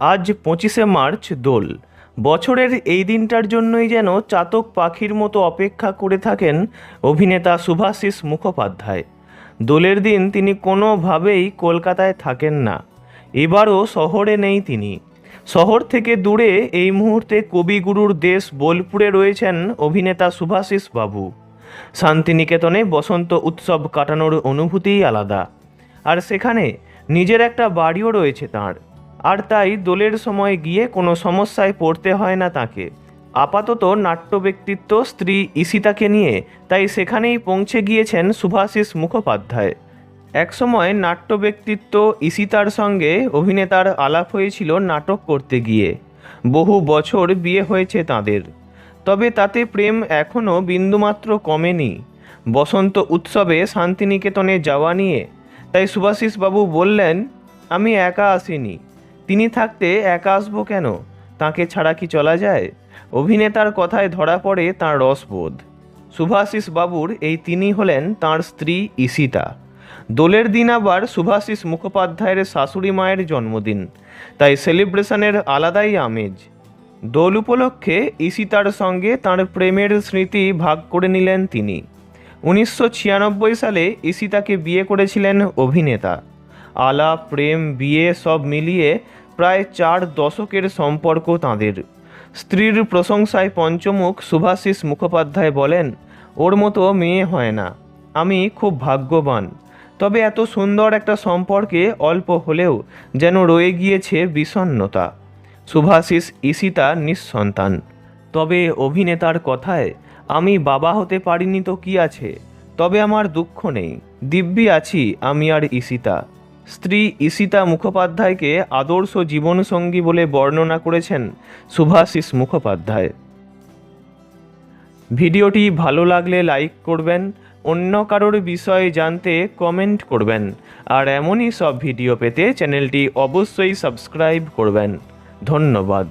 আজ 25শে মার্চ দোল। বছরের এই দিনটার জন্যই যেন চাতক পাখির মতো অপেক্ষা করে থাকেন অভিনেতা শুভাশিস মুখোপাধ্যায়। দোলের দিন তিনি কোনোভাবেই কলকাতায় থাকেন না। এবারও শহরে নেই তিনি। শহর থেকে দূরে এই মুহূর্তে কবিগুরুর দেশ বোলপুরে রয়েছেন অভিনেতা শুভাশিস বাবু। শান্তিনিকেতনে বসন্ত উৎসব কাটানোর অনুভূতিই আলাদা। আর সেখানে নিজের একটা বাড়িও রয়েছে তাঁর। আর তাই দোলের সময় গিয়ে কোনো সমস্যায় পড়তে হয় না তাকে। আপাতত নাট্য ব্যক্তিত্ব স্ত্রী ঈশিতাকে নিয়ে তাই সেখানেই পৌঁছে গিয়েছেন শুভাশিস মুখোপাধ্যায়। একসময় নাট্য ব্যক্তিত্ব ঈশিতার সঙ্গে অভিনেতার আলাপ হয়েছিল নাটক করতে গিয়ে। বহু বছর বিয়ে হয়েছে তাঁদের, তবে তাতে প্রেম এখনও বিন্দুমাত্র কমেনি। বসন্ত উৎসবে শান্তিনিকেতনে যাওয়া নিয়ে তাই শুভাশিস বাবু বললেন, আমি একা আসিনি, তিনি থাকতে একা আসবো কেন, তাকে ছাড়া কি চলা যায়। অভিনেতার কথায় ধরা পড়ে তাঁর রসবোধ। শুভাশিস বাবুর এই তিনি হলেন তাঁর স্ত্রী ঈশিতা। দোলের দিন আবার শুভাশিস মুখোপাধ্যায়ের শাশুড়ি মায়ের জন্মদিন, তাই সেলিব্রেশনের আলাদাই আমেজ। দোল উপলক্ষে ঈশিতার সঙ্গে তাঁর প্রেমের স্মৃতি ভাগ করে নিলেন তিনি। 1996 সালে ঈশিতাকে বিয়ে করেছিলেন অভিনেতা। আলাপ, প্রেম, বিয়ে সব মিলিয়ে প্রায় 4 দশকের সম্পর্ক তাঁদের। স্ত্রীর প্রশংসায় পঞ্চমুখ শুভাশিস মুখোপাধ্যায় বলেন, ওর মতো মেয়ে হয় না, আমি খুব ভাগ্যবান। তবে এত সুন্দর একটা সম্পর্কে অল্প হলেও যেন রয়ে গিয়েছে বিষণ্ণতা। শুভাশিস ঈশিতা নিঃসন্তান। তবে অভিনেতার কথায়, আমি বাবা হতে পারিনি তো কি আছে, তবে আমার দুঃখ নেই, দিব্যি আছি আমি আর ঈশিতা। স্ত্রী ঈশিতা মুখোপাধ্যায়কে আদর্শ জীবনসঙ্গী বলে বর্ণনা করেছেন শুভাশিস মুখোপাধ্যায়। ভিডিওটি ভালো লাগলে লাইক করবেন, অন্য কারোর বিষয়ে জানতে কমেন্ট করবেন, আর এমনই সব ভিডিও পেতে চ্যানেলটি অবশ্যই সাবস্ক্রাইব করবেন। ধন্যবাদ।